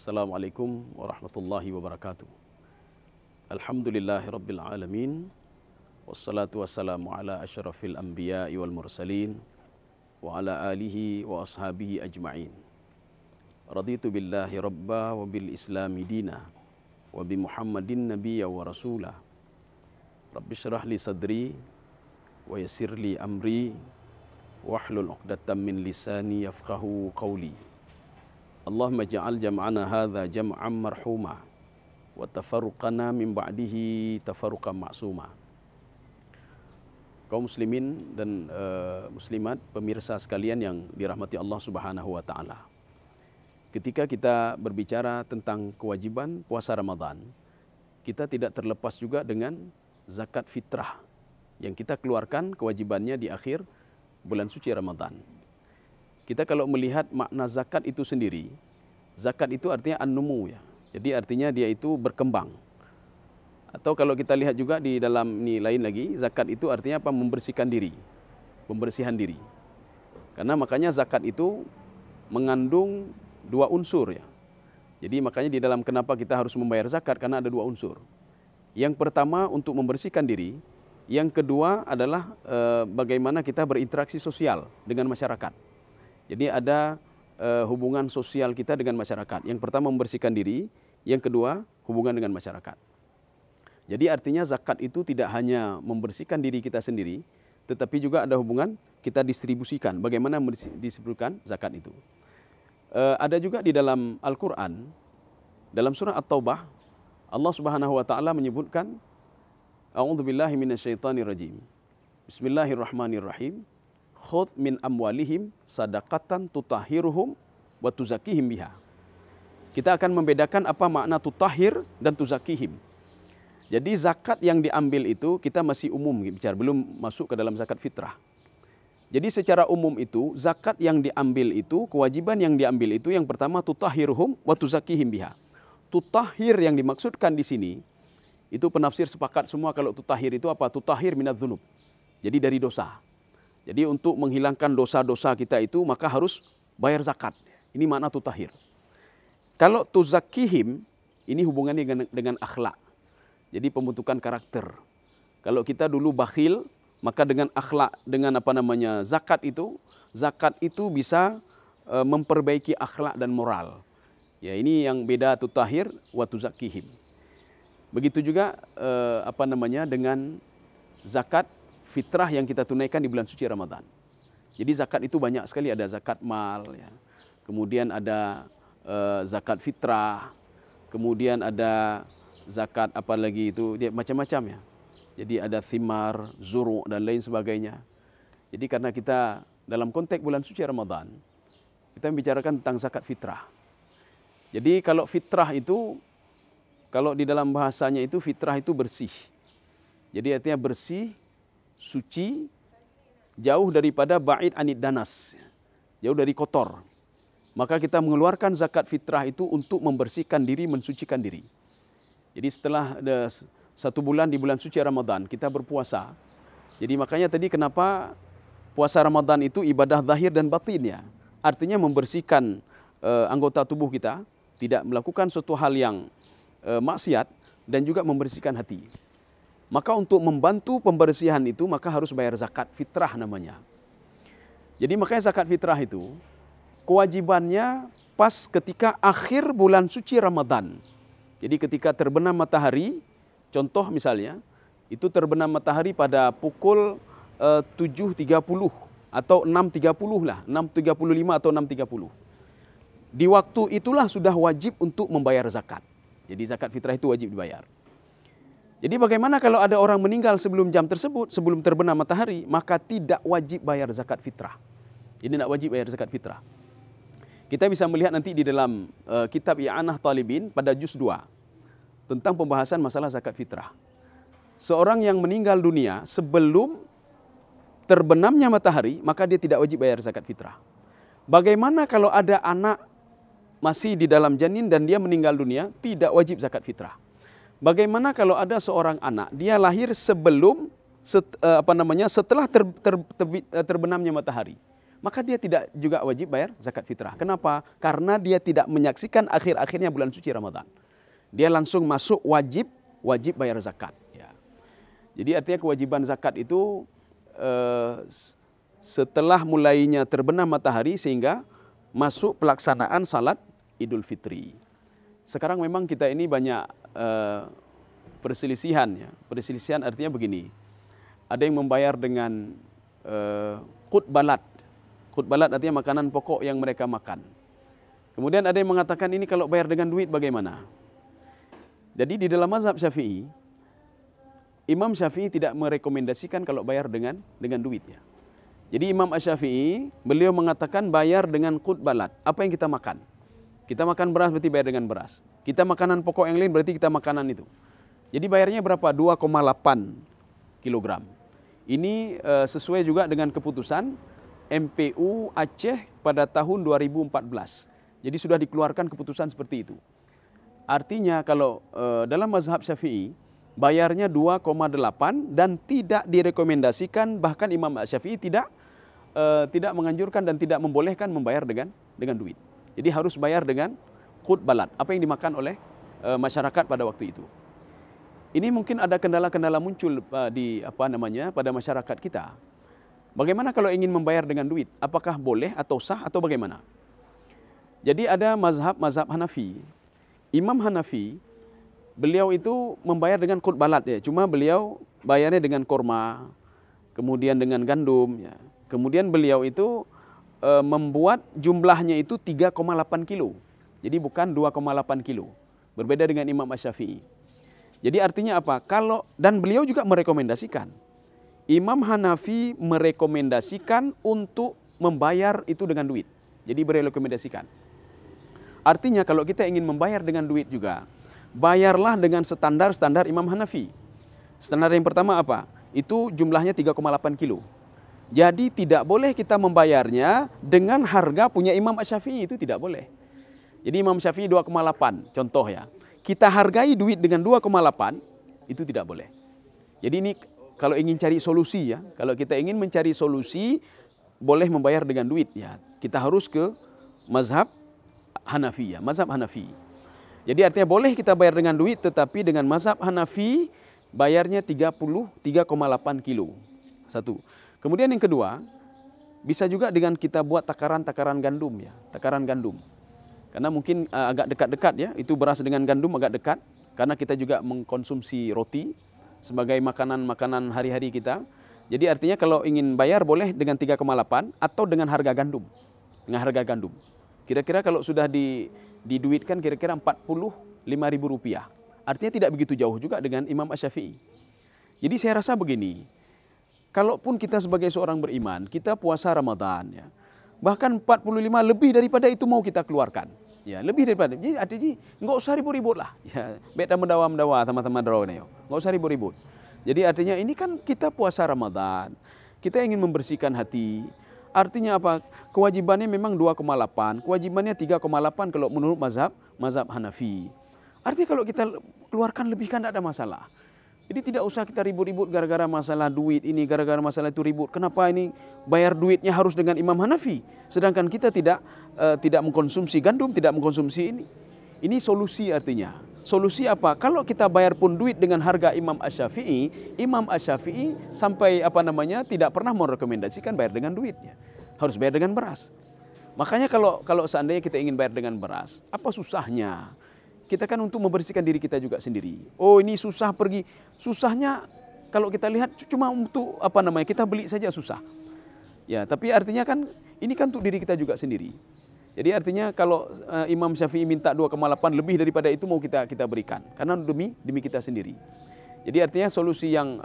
Assalamualaikum warahmatullahi wabarakatuh. Alhamdulillahirabbil alamin. Wassalatu wassalamu ala asyrafil anbiya'i wal mursalin wa ala alihi wa ashabihi ajma'in. Raditu billahi rabba wa bil islami dina wa bi Muhammadin nabiyya wa rasulah. Rabbi syrah li sadri wa yassir li amri wahlul 'uqdatam min lisani yafqahu qawli. Allahumma ja'al jam'ana hadza jam'an marhuma wa tafarruqana min ba'dihi tafarruqan ma'suma. Kaum muslimin dan muslimat, pemirsa sekalian yang dirahmati Allah Subhanahu wa taala. Ketika kita berbicara tentang kewajiban puasa Ramadan, kita tidak terlepas juga dengan zakat fitrah yang kita keluarkan kewajibannya di akhir bulan suci Ramadan. Kita kalau melihat makna zakat itu sendiri, zakat itu artinya an-numu ya. Jadi artinya dia itu berkembang. Atau kalau kita lihat juga di dalam ini lain lagi, zakat itu artinya apa? Membersihkan diri. Pembersihan diri. Karena makanya zakat itu mengandung dua unsur ya. Jadi makanya di dalam kenapa kita harus membayar zakat, karena ada dua unsur. Yang pertama untuk membersihkan diri, yang kedua adalah bagaimana kita berinteraksi sosial dengan masyarakat. Jadi ada hubungan sosial kita dengan masyarakat. Yang pertama membersihkan diri, yang kedua hubungan dengan masyarakat. Jadi artinya zakat itu tidak hanya membersihkan diri kita sendiri, tetapi juga ada hubungan kita distribusikan. Bagaimana distribusikan zakat itu? Ada juga di dalam Al-Quran, dalam surah At-Taubah, Allah Subhanahu wa taala menyebutkan, A'udzubillahi minasyaitonirrajim. Bismillahirrahmanirrahim. Khudh min amwalihim sadaqatan tutahhiruhum wa tuzakkihim biha. Kita akan membedakan apa makna tutahhir dan tuzakihim. Jadi zakat yang diambil itu kita masih umum bicara, belum masuk ke dalam zakat fitrah. Jadi secara umum itu zakat yang diambil itu, kewajiban yang diambil itu yang pertama tutahhiruhum wa tuzakkihim biha. Tutahhir yang dimaksudkan di sini itu penafsir sepakat semua kalau tutahhir itu apa? Tutahhir minadz-dzunub. Jadi dari dosa. Jadi untuk menghilangkan dosa-dosa kita itu maka harus bayar zakat. Ini makna tutahhir. Kalau tuzakkihim, ini hubungannya dengan akhlak. Jadi pembentukan karakter. Kalau kita dulu bakhil, maka dengan akhlak, dengan zakat itu bisa memperbaiki akhlak dan moral. Ya, ini yang beda tutahhir wa tuzakkihim. Begitu juga dengan zakat fitrah yang kita tunaikan di bulan suci Ramadan. Jadi zakat itu banyak sekali, ada zakat mal, ya. Kemudian ada zakat fitrah, kemudian ada zakat apa lagi itu, dia macam-macam ya. Jadi ada thimar, zuru dan lain sebagainya. Jadi karena kita dalam konteks bulan suci Ramadan, kita membicarakan tentang zakat fitrah. Jadi kalau fitrah itu, kalau di dalam bahasanya itu fitrah itu bersih. Jadi artinya bersih, suci, jauh daripada ba'id anid danas, jauh dari kotor. Maka kita mengeluarkan zakat fitrah itu untuk membersihkan diri, mensucikan diri. Jadi setelah 1 bulan di bulan suci Ramadan kita berpuasa. Jadi makanya tadi kenapa puasa Ramadan itu ibadah zahir dan batin ya. Artinya membersihkan anggota tubuh kita, tidak melakukan suatu hal yang maksiat, dan juga membersihkan hati. Maka untuk membantu pembersihan itu maka harus bayar zakat fitrah namanya. Jadi makanya zakat fitrah itu kewajibannya pas ketika akhir bulan suci Ramadan. Jadi ketika terbenam matahari, contoh misalnya, itu terbenam matahari pada pukul 7.30 atau 6.30 lah, 6.35 atau 6.30. Di waktu itulah sudah wajib untuk membayar zakat. Jadi zakat fitrah itu wajib dibayar. Jadi bagaimana kalau ada orang meninggal sebelum jam tersebut, sebelum terbenam matahari, maka tidak wajib bayar zakat fitrah. Jadi tidak wajib bayar zakat fitrah. Kita bisa melihat nanti di dalam kitab I'anah Talibin pada juz 2 tentang pembahasan masalah zakat fitrah. Seorang yang meninggal dunia sebelum terbenamnya matahari, maka dia tidak wajib bayar zakat fitrah. Bagaimana kalau ada anak masih di dalam janin dan dia meninggal dunia, tidak wajib zakat fitrah. Bagaimana kalau ada seorang anak, dia lahir sebelum setelah terbenamnya matahari, maka dia tidak juga wajib bayar zakat fitrah. Kenapa? Karena dia tidak menyaksikan akhir-akhirnya bulan suci Ramadan. Dia langsung masuk wajib bayar zakat. Ya. Jadi artinya kewajiban zakat itu setelah mulainya terbenam matahari sehingga masuk pelaksanaan salat Idul Fitri. Sekarang memang kita ini banyak perselisihan. Ya. Perselisihan artinya begini, ada yang membayar dengan qut balad. Qut balad artinya makanan pokok yang mereka makan. Kemudian ada yang mengatakan ini kalau bayar dengan duit bagaimana? Jadi di dalam mazhab Syafi'i, Imam Syafi'i tidak merekomendasikan kalau bayar dengan duitnya. Jadi Imam Asy-Syafi'i, beliau mengatakan bayar dengan qut balad. Apa yang kita makan? Kita makan beras berarti bayar dengan beras. Kita makanan pokok yang lain berarti kita makanan itu. Jadi bayarnya berapa? 2,8 kilogram. Ini sesuai juga dengan keputusan MPU Aceh pada tahun 2014. Jadi sudah dikeluarkan keputusan seperti itu. Artinya kalau dalam mazhab Syafi'i bayarnya 2,8 dan tidak direkomendasikan, bahkan Imam Syafi'i tidak menganjurkan dan tidak membolehkan membayar dengan duit. Jadi harus bayar dengan qut balad, apa yang dimakan oleh masyarakat pada waktu itu. Ini mungkin ada kendala-kendala muncul pada masyarakat kita. Bagaimana kalau ingin membayar dengan duit? Apakah boleh atau sah atau bagaimana? Jadi ada mazhab Hanafi. Imam Hanafi, beliau itu membayar dengan qut balad ya. Cuma beliau bayarnya dengan korma, kemudian dengan gandum ya. Kemudian beliau itu membuat jumlahnya itu 3,8 kilo. Jadi bukan 2,8 kilo. Berbeda dengan Imam Asy-Syafi'i. Jadi artinya apa? Dan beliau juga merekomendasikan. Imam Hanafi merekomendasikan untuk membayar itu dengan duit. Jadi merekomendasikan. Artinya kalau kita ingin membayar dengan duit juga, bayarlah dengan standar Imam Hanafi. Standar yang pertama apa? Itu jumlahnya 3,8 kilo. Jadi tidak boleh kita membayarnya dengan harga punya Imam Asy-Syafi'i, itu tidak boleh. Jadi Imam Syafi'i 2,8 contoh ya. Kita hargai duit dengan 2,8, itu tidak boleh. Jadi ini kalau ingin cari solusi ya, kalau kita ingin mencari solusi boleh membayar dengan duit ya. Kita harus ke mazhab Hanafi ya, mazhab Hanafi. Jadi artinya boleh kita bayar dengan duit, tetapi dengan mazhab Hanafi bayarnya 3,8 kilo. Satu. Kemudian yang kedua, bisa juga dengan kita buat takaran gandum ya, takaran gandum. Karena mungkin agak dekat-dekat ya, itu beras dengan gandum agak dekat. Karena kita juga mengkonsumsi roti sebagai makanan hari-hari kita. Jadi artinya kalau ingin bayar boleh dengan 3,8 atau dengan harga gandum. Dengan harga gandum. Kira-kira kalau sudah diduitkan kira-kira Rp45.000. Artinya tidak begitu jauh juga dengan Imam Asy-Syafi'i. Jadi saya rasa begini, kalaupun kita sebagai seorang beriman, kita puasa Ramadan ya, bahkan 45 lebih daripada itu mau kita keluarkan. Ya, lebih daripada. Jadi artinya enggak usah ribut-ribut lah. Ya, beta mendawa teman-teman draw. Enggak usah ribut-ribut. Jadi artinya ini kan kita puasa Ramadan. Kita ingin membersihkan hati. Artinya apa? Kewajibannya memang 2,8, kewajibannya 3,8 kalau menurut mazhab Hanafi. Artinya kalau kita keluarkan lebih kan tidak ada masalah. Jadi tidak usah kita ribut-ribut gara-gara masalah duit ini, gara-gara masalah itu ribut. Kenapa ini bayar duitnya harus dengan Imam Hanafi? Sedangkan kita tidak mengkonsumsi gandum, tidak mengkonsumsi ini. Ini solusi artinya. Solusi apa? Kalau kita bayar pun duit dengan harga Imam Asy-Syafi'i sampai tidak pernah merekomendasikan bayar dengan duitnya. Harus bayar dengan beras. Makanya kalau seandainya kita ingin bayar dengan beras, apa susahnya? Kita kan untuk membersihkan diri kita juga sendiri. Oh ini susah pergi. Susahnya kalau kita lihat cuma untuk kita beli saja susah. Ya, tapi artinya kan ini kan untuk diri kita juga sendiri. Jadi artinya kalau Imam Syafi'i minta 2,8 lebih daripada itu mau kita berikan. Karena demi kita sendiri. Jadi artinya solusi yang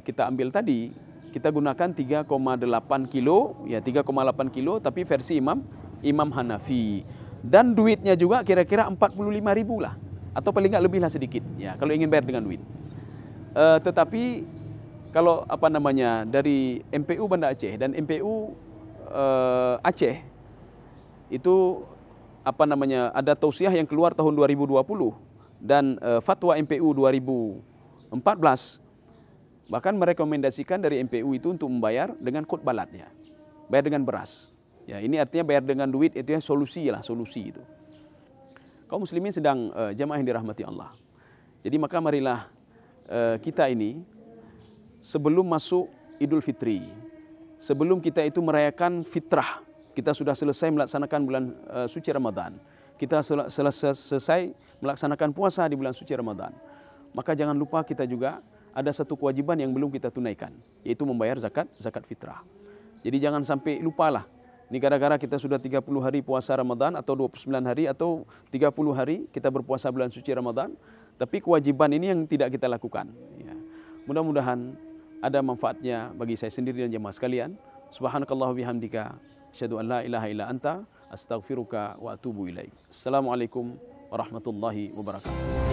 kita ambil tadi, kita gunakan 3,8 kilo, ya 3,8 kilo tapi versi Imam Hanafi. Dan duitnya juga kira-kira 45.000 lah. Atau paling nggak lebih lah sedikit. Ya, kalau ingin bayar dengan duit. Tetapi kalau dari MPU Banda Aceh dan MPU Aceh itu ada tausiah yang keluar tahun 2020 dan fatwa MPU 2014 bahkan merekomendasikan dari MPU itu untuk membayar dengan qut baladnya. bayar dengan beras. Ya, ini artinya bayar dengan duit itu ya solusi itu. Kaum muslimin sedang jamaah yang dirahmati Allah. Jadi maka marilah kita ini sebelum masuk Idul Fitri, sebelum kita itu merayakan fitrah, kita sudah selesai melaksanakan bulan suci Ramadan. Kita selesai melaksanakan puasa di bulan suci Ramadan. Maka jangan lupa kita juga ada satu kewajiban yang belum kita tunaikan, yaitu membayar zakat fitrah. Jadi jangan sampai lupalah. Ini gara-gara kita sudah 30 hari puasa Ramadan atau 29 hari atau 30 hari kita berpuasa bulan suci Ramadan, tapi kewajiban ini yang tidak kita lakukan. Ya. Mudah-mudahan ada manfaatnya bagi saya sendiri dan jemaah sekalian. Subhanakallah bihamdika, asyhadu an la ilaha illa anta, astaghfiruka wa atubu ilaik. Assalamualaikum warahmatullahi wabarakatuh.